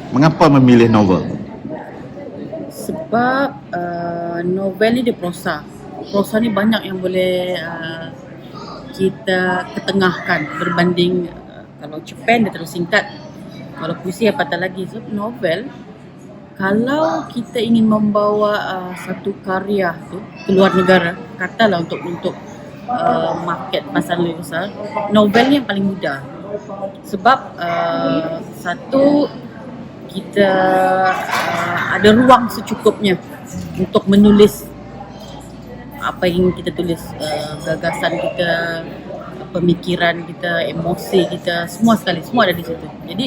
Mengapa memilih novel? Sebab novel ni dia prosa. Prosa ni banyak yang boleh kita ketengahkan berbanding kalau cerpen dia terlalu singkat. Kalau puisi apatah lagi. So novel, kalau kita ingin membawa satu karya tu keluar negara, katalah untuk market pasar lebih besar, novel ni yang paling mudah. Sebab satu, kita ada ruang secukupnya untuk menulis apa yang kita tulis, gagasan kita, pemikiran kita, emosi kita, semua sekali, semua ada di situ. Jadi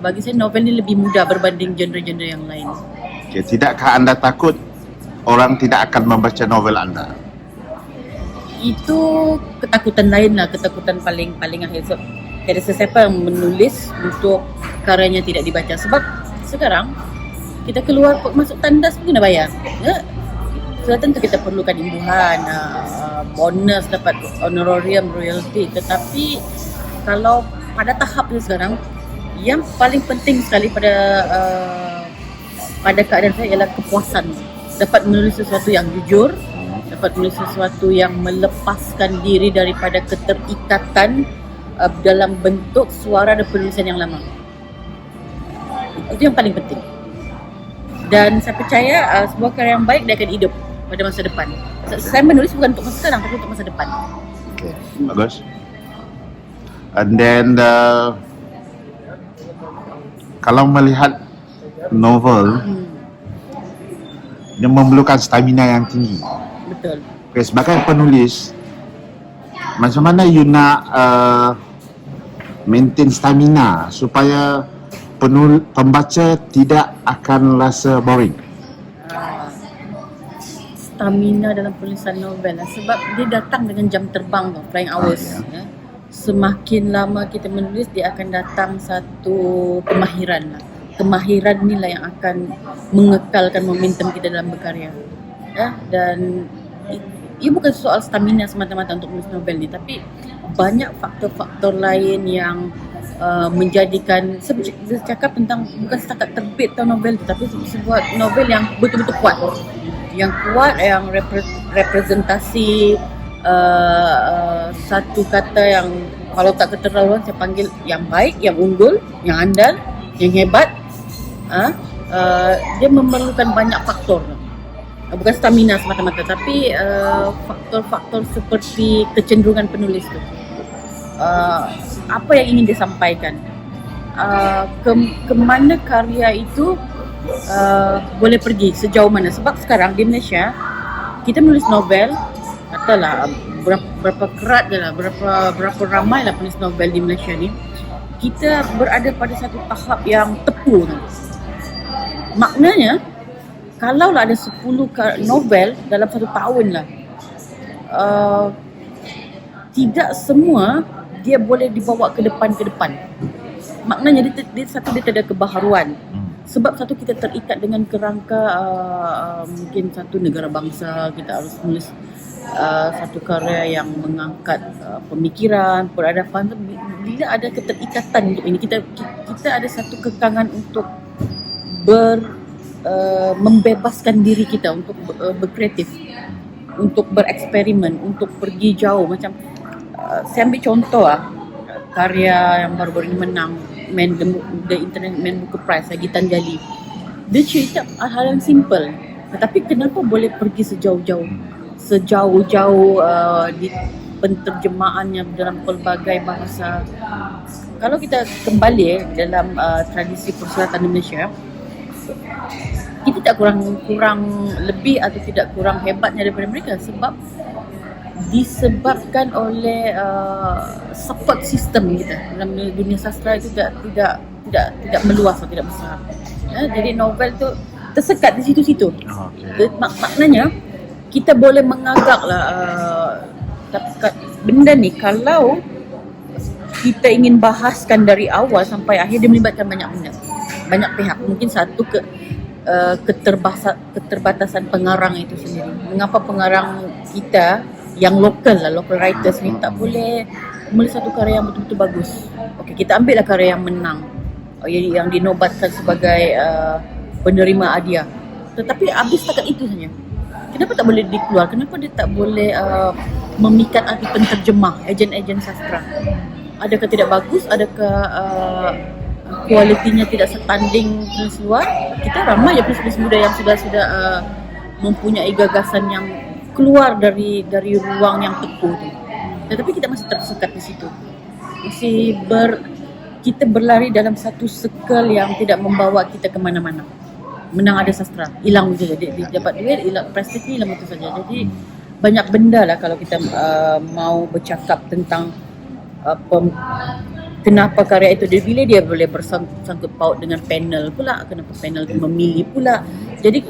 bagi saya novel ni lebih mudah berbanding genre-genre yang lain. Okay, tidakkah anda takut orang tidak akan membaca novel anda? Itu ketakutan lain lah, ketakutan paling akhir. So, tiada sesiapa yang menulis untuk karyanya tidak dibaca. Sebab sekarang kita keluar masuk tandas pun kena bayar. Ya? So, tentu kita perlukan imbuhan, bonus, dapat honorarium, royalty. Tetapi kalau pada tahap ni sekarang, yang paling penting sekali pada keadaan saya ialah kepuasan. Dapat menulis sesuatu yang jujur, dapat menulis sesuatu yang melepaskan diri daripada keterikatan dalam bentuk suara dan penulisan yang lama. Itu yang paling penting. Dan saya percaya sebuah karya yang baik dia akan hidup pada masa depan. Saya menulis bukan untuk masa sekarang, tapi untuk masa depan. Okay, bagus. And then kalau melihat novel, dia memerlukan stamina yang tinggi. Betul. Okay, sebagai penulis, macam mana you nak maintain stamina supaya pembaca tidak akan rasa boring? Stamina dalam penulisan novel lah. Sebab dia datang dengan jam terbang tu, flying hours. Ya. Semakin lama kita menulis, dia akan datang satu kemahiran lah. Kemahiran ni lah yang akan mengekalkan momentum kita dalam berkarya. Ya, dan ia bukan soal stamina semata-mata untuk menulis novel ni, tapi banyak faktor-faktor lain yang menjadikan, saya cakap tentang bukan setakat terbit atau novel tu, tapi sebuah novel yang betul-betul kuat, yang representasi satu kata yang kalau tak keterlaluan saya panggil yang baik, yang unggul, yang andal, yang hebat. Dia memerlukan banyak faktor, bukan stamina semata-mata, tapi faktor-faktor seperti kecenderungan penulis tu, apa yang ingin dia sampaikan, ke mana karya itu boleh pergi, sejauh mana. Sebab sekarang di Malaysia kita menulis novel, katalah berapa kerat lah, berapa ramai lah penulis novel di Malaysia ni, kita berada pada satu tahap yang tepu tu. Maknanya kalau lah ada 10 novel dalam satu tahun lah, tidak semua dia boleh dibawa ke depan. Maknanya dia tak ada kebaharuan. Sebab satu, kita terikat dengan kerangka mungkin satu negara bangsa, kita harus menulis satu karya yang mengangkat pemikiran, peradaban. Bila ada keterikatan untuk ini, kita ada satu kekangan untuk membebaskan diri kita untuk berkreatif, untuk bereksperimen, untuk pergi jauh. Macam saya ambil contoh karya yang baru-baru ini menang The Internet Man Booker Prize, Gitanjali. Dia cerita hal yang simple, tetapi kenapa boleh pergi sejauh-jauh di penterjemahannya dalam pelbagai bahasa. Kalau kita kembali dalam tradisi persilatan Indonesia, kita tak kurang lebih atau tidak kurang hebatnya daripada mereka, sebab disebabkan oleh support system kita dalam dunia sastra itu tidak meluas atau tidak besar. Jadi novel tu tersekat di situ-situ. Maknanya kita boleh mengagaklah benda ni kalau kita ingin bahaskan dari awal sampai akhir, dia melibatkan banyak pihak. Mungkin satu keterbatasan pengarang itu sendiri. Mengapa pengarang kita yang local writers ni tak boleh menulis satu karya yang betul-betul bagus? Okey, kita ambillah karya yang menang. yang dinobatkan sebagai penerima hadiah. Tetapi habis setakat itu saja. Kenapa tak boleh dikeluar? Kenapa dia tak boleh memikat hati penterjemah, ejen-ejen sastra? Adakah tidak bagus? Adakah kualitinya tidak setanding penulis luar? Kita ramai ya penulis muda yang sudah mempunyai gagasan yang keluar dari ruang yang teku tu. Tetapi kita masih tersekat di situ. Kita berlari dalam satu circle yang tidak membawa kita ke mana-mana. Menang ada sastra, hilang saja. Dia dapat duit, hilang prestis, hilang itu saja. Jadi banyak benda lah kalau kita mau bercakap tentang kenapa karya itu dipilih, dia boleh bersangkut paut dengan panel pula, kenapa panel itu memilih pula. Jadi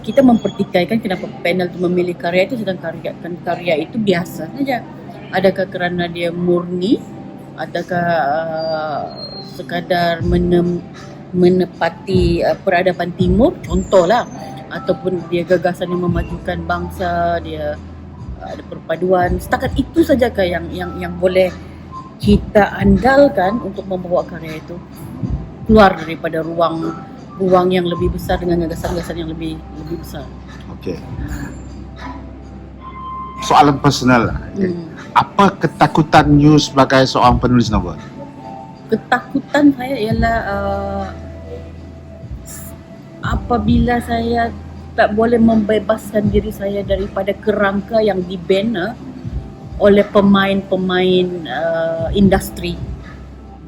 kita mempertikaikan kenapa panel itu memilih karya itu, sedangkan karya itu biasa saja. Adakah kerana dia murni, adakah sekadar menepati peradaban timur, contohlah, ataupun dia gagasan yang memajukan bangsa, dia ada perpaduan. Setakat itu sajakah yang boleh kita andalkan untuk membawa karya itu keluar daripada ruang yang lebih besar dengan gagasan-gagasan yang lebih besar. Okey. Soalan personal lah. Okay. Apa ketakutan you sebagai seorang penulis novel? Ketakutan saya ialah apabila saya tak boleh membebaskan diri saya daripada kerangka yang dibina oleh pemain-pemain industri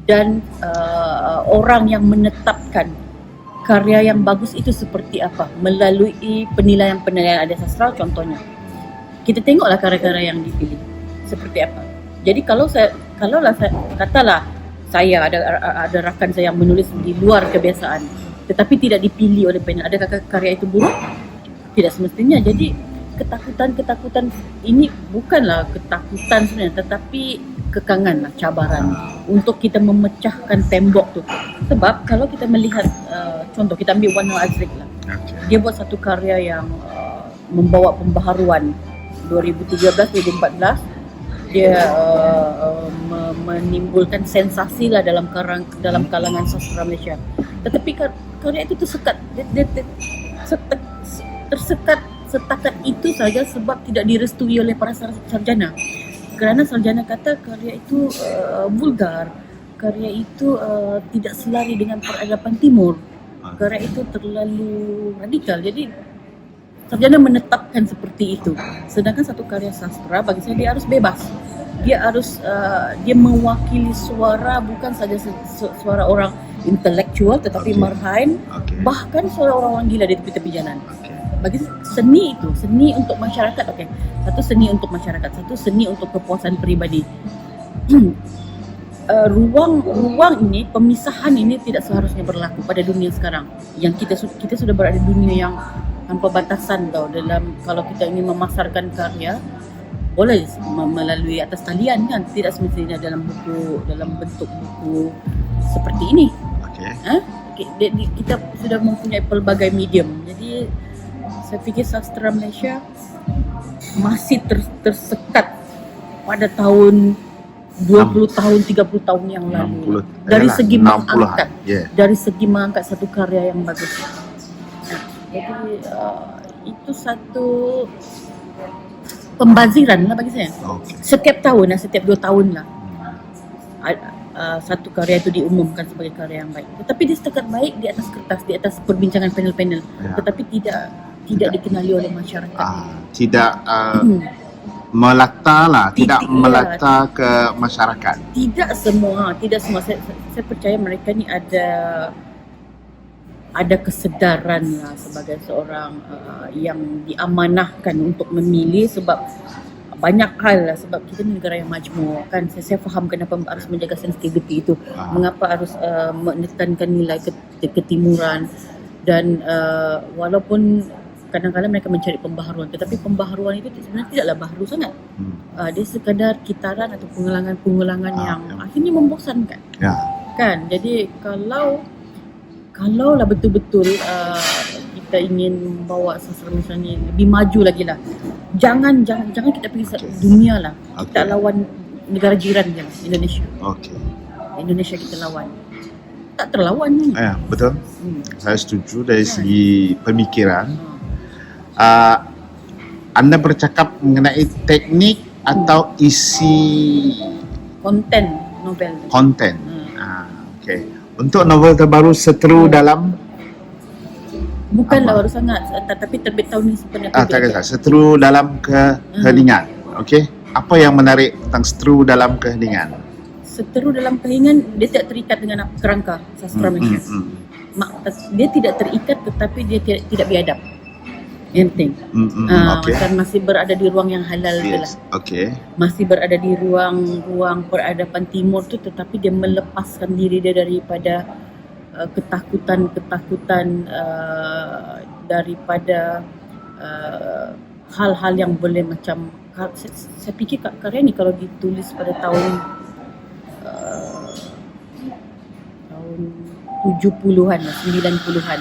dan orang yang menetapkan karya yang bagus itu seperti apa melalui penilaian-penilaian ada sastra contohnya. Kita tengoklah karya-karya yang dipilih seperti apa. Jadi kalau saya katalah saya ada rakan saya yang menulis di luar kebiasaan tetapi tidak dipilih oleh panel, adakah karya itu buruk? Tidak semestinya. Jadi ketakutan ini bukanlah ketakutan sebenarnya, tetapi kekangan lah, cabaran untuk kita memecahkan tembok tu. Sebab kalau kita melihat contoh, kita ambil Wan Azrik lah. Dia buat satu karya yang membawa pembaharuan 2013-2014. Dia menimbulkan sensasi lah dalam kalangan sastra Malaysia. Tetapi karya itu tersekat, tersekat setakat itu saja sebab tidak direstui oleh para sarjana. Kerana sarjana kata karya itu vulgar, karya itu tidak selari dengan peradaban timur, karya itu terlalu radikal. Jadi sarjana menetapkan seperti itu. Sedangkan satu karya sastra bagi saya dia harus bebas. Dia harus dia mewakili suara bukan saja suara orang intelektual tetapi marhain, bahkan suara orang gila di tepi-tepi jalan. Bagi seni itu, seni untuk masyarakat, okey. Satu seni untuk masyarakat, satu seni untuk kepuasan peribadi. Ruang ini, pemisahan ini tidak seharusnya berlaku pada dunia sekarang. Yang kita sudah berada di dunia yang tanpa batasan tau. Dalam kalau kita ingin memasarkan karya, boleh melalui atas talian kan, tidak semestinya dalam bentuk buku seperti ini. Kita sudah mempunyai pelbagai medium. Jadi saya fikir sastra Malaysia masih tersekat pada tahun 20 tahun, 30 tahun yang lalu. Dari segi mengangkat, dari segi mengangkat satu karya yang bagus. Jadi itu satu pembaziran lah bagi saya. Setiap tahun, setiap 2 tahun lah satu karya itu diumumkan sebagai karya yang baik. Tetapi dia setakat baik di atas kertas, di atas perbincangan panel-panel, tetapi tidak dikenali oleh masyarakat. Tidak melata ke masyarakat. Tidak semua. Saya percaya mereka ni ada kesedaran lah sebagai seorang yang diamanahkan untuk memilih, sebab banyak hal lah, sebab kita ni negara yang majmuk kan. Saya faham kenapa harus menjaga sensitivity itu, mengapa harus menekankan nilai ketimuran dan walaupun kadang-kadang mereka mencari pembaharuan, tetapi pembaharuan itu sebenarnya tidaklah baharu sangat. Dia sekadar kitaran atau pengulangan yang akhirnya membosankan. Kan? Jadi kalau lah betul-betul kita ingin membawa sastra Malaysia ni lebih maju lagi lah. Jangan kita pergi dunia lah. Kita lawan negara jiran je lah, Indonesia. Indonesia kita lawan. tak terlawan ni. Betul. Saya setuju dari segi pemikiran. Anda bercakap mengenai teknik atau isi Konten novel. konten. Okey. Untuk novel terbaru Seteru dalam Bukanlah baru sangat, tapi terbit tahun ni sebenarnya. tak kisah. Seteru dalam keheningan. Okey. Apa yang menarik tentang Seteru dalam keheningan? Seteru dalam keheningan, dia tidak terikat dengan kerangka sastra Malaysia. Dia tidak terikat, tetapi dia tidak biadab. Yang penting. Okey. Macam masih berada di ruang yang halal tu lah. Yes. Okey. Masih berada di ruang peradaban timur tu, tetapi dia melepaskan diri dia daripada ketakutan daripada hal-hal yang boleh macam saya fikir karya ni kalau ditulis pada tahun 70-an, 90-an,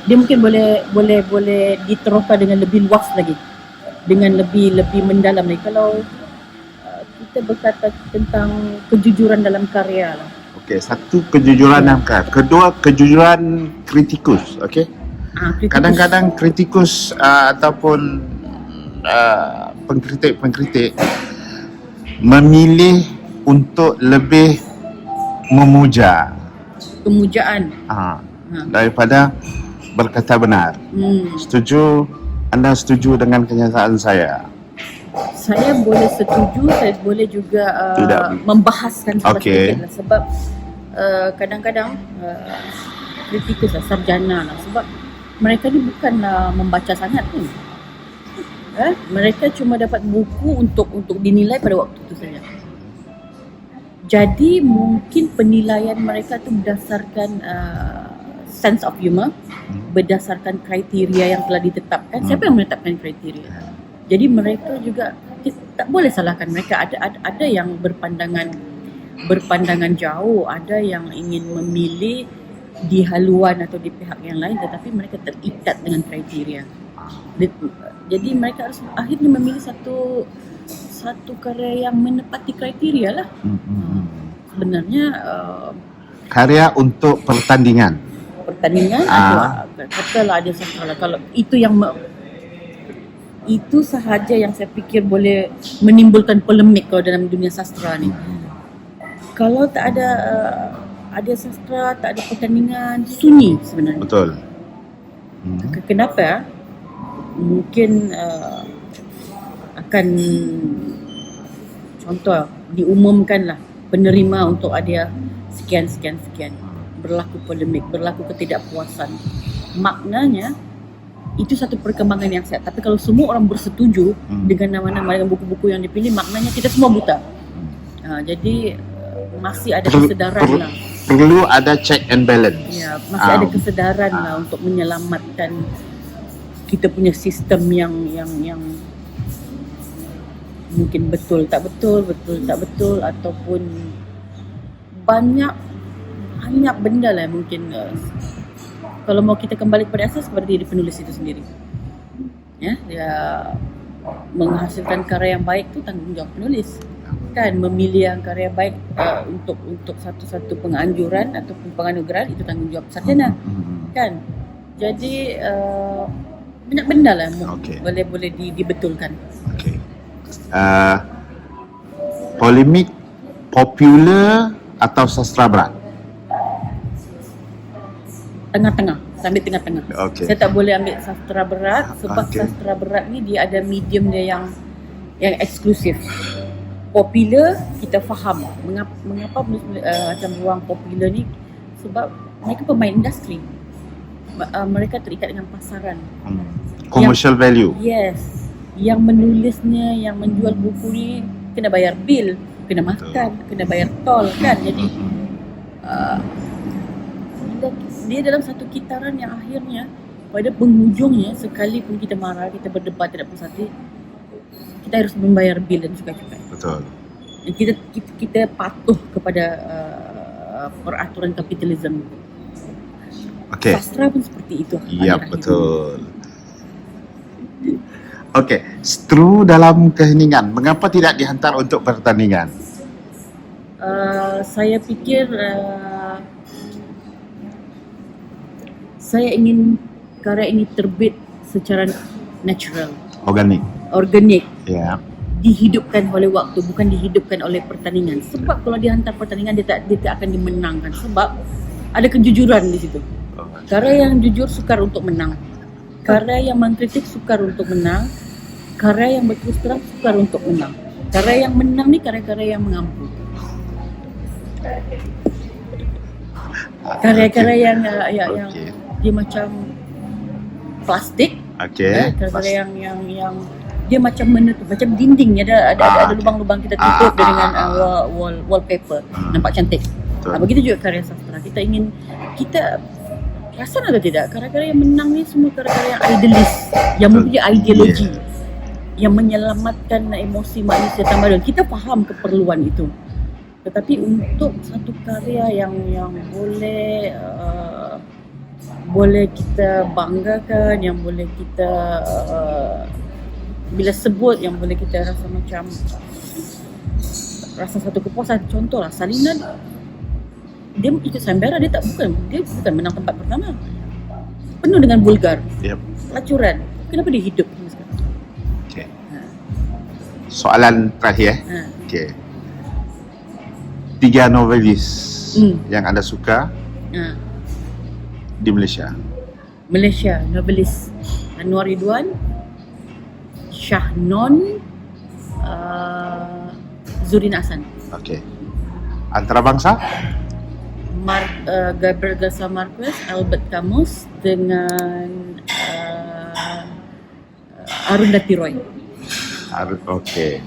dia mungkin boleh diteruskan dengan lebih luas lagi, dengan lebih mendalam lagi. Kalau kita berkata tentang kejujuran dalam karya lah. Okey, satu kejujuran dalam karya. Kedua, kejujuran kritikus. Okey. Kadang-kadang kritikus ataupun pengkritik memilih untuk lebih memuja Pemujaan. daripada berkata benar. Setuju? Anda setuju dengan kenyataan saya? Saya boleh setuju, saya boleh juga Tidak. membahaskan Okey. sedikit lah. Sebab kadang-kadang kritikus lah, sarjana lah. Sebab mereka ni bukanlah membaca sangat pun. Mereka cuma dapat buku untuk dinilai pada waktu itu saja. Jadi mungkin penilaian mereka tu berdasarkan sense of humor, berdasarkan kriteria yang telah ditetapkan. Siapa yang menetapkan kriteria? Jadi mereka juga tak boleh salahkan mereka. Ada yang berpandangan jauh, ada yang ingin memilih di haluan atau di pihak yang lain, tetapi mereka terikat dengan kriteria. Jadi mereka harus akhirnya memilih satu karya yang menepati kriteria lah. Sebenarnya Karya untuk pertandingan. katalah ada salah. Kalau itu itu sahaja yang saya fikir boleh menimbulkan polemik kalau dalam dunia sastra ni. Kalau tak ada sastra, tak ada pertandingan, sunyi sebenarnya. Betul. Kenapa? Mungkin akan contoh diumumkanlah penerima untuk hadiah sekian, berlaku polemik, berlaku ketidakpuasan. Maknanya itu satu perkembangan yang sehat. Tapi kalau semua orang bersetuju dengan nama-nama dengan buku-buku yang dipilih, maknanya kita semua buta. Jadi masih ada kesedaran lah. Perlu ada check and balance. Ya, masih ada kesedaran lah untuk menyelamatkan kita punya sistem yang mungkin betul tak betul ataupun banyak benda lah mungkin kalau mau kita kembali kepada asas seperti di penulis itu sendiri. Ya, dia menghasilkan karya yang baik tu tanggung jawab penulis. Kan memilih yang karya baik untuk satu-satu penganjuran ataupun penganugerahan itu tanggung jawab sarjana. Kan? Jadi banyak benda lah boleh dibetulkan. Okey. Polemik popular atau sastra berat? Tengah-tengah, saya ambil tengah-tengah. Okey. Saya tak boleh ambil sastra berat sebab sastra berat ni dia ada medium dia yang eksklusif. Popular kita faham mengapa macam ruang popular ni, sebab mereka pemain industri. Mereka terikat dengan pasaran. Commercial value. Yes. Yang menulisnya, yang menjual buku ni kena bayar bil, kena makan, kena bayar tol kan. Jadi dia dalam satu kitaran yang akhirnya pada penghujungnya, sekalipun kita marah, kita berdebat tidak puas hati, kita harus membayar bil dan cukai-cukai. Betul. Dan kita patuh kepada peraturan kapitalisme. Okey. Sastra pun seperti itu. Ya, betul. Okey, Seteru dalam keheningan, mengapa tidak dihantar untuk pertandingan? Saya fikir saya ingin karya ini terbit secara natural, Organik. organik, Ya. dihidupkan oleh waktu, bukan dihidupkan oleh pertandingan. Sebab kalau dihantar pertandingan dia tak akan dimenangkan sebab ada kejujuran di situ. Karya yang jujur sukar untuk menang. Karya yang mengkritik sukar untuk menang. Karya yang berterus terang sukar untuk menang. Karya yang menang ni karya-karya yang mengampu. Karya-karya yang Okey. dia macam plastik. Okey. Karya yang dia macam menutup, macam dinding ada lubang-lubang kita tutup dia dengan wallpaper. Nampak cantik. Begitu juga karya sastra. Kita perasan atau tidak, karya-karya yang menang ni semua karya-karya yang idealis, yang mempunyai ideologi, yang menyelamatkan emosi manusia tamadun. Kita faham keperluan itu. Tetapi untuk satu karya yang boleh kita banggakan, yang boleh kita bila sebut, yang boleh kita rasa macam rasa satu kepuasan. Contohlah Salinan, dia ikut sayembara, dia bukan menang tempat pertama. Penuh dengan vulgar, pelacuran. Kenapa dia hidup sampai sekarang? Okay. Soalan terakhir. Okay. 3 novelis yang anda suka di Malaysia. Novelis Anwar Ridwan, Shahnon, Zurin Hasan. Okay. Antarabangsa? Gabriel Garcia Marquez, Albert Camus dengan Arundhati Roy. Okay.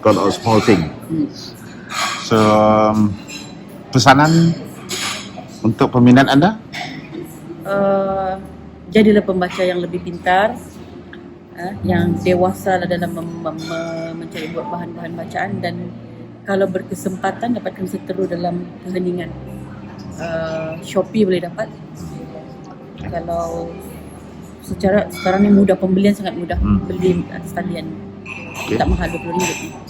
God of Small Thing. So, pesanan untuk peminat anda? Jadilah pembaca yang lebih pintar, yang dewasa dalam mencari bahan-bahan bacaan, dan kalau berkesempatan dapatkan seteru dalam keheningan. Shopee boleh dapat. Kalau sekarang ni mudah, pembelian sangat mudah. Beli atas talian. Tak mahal, RM20.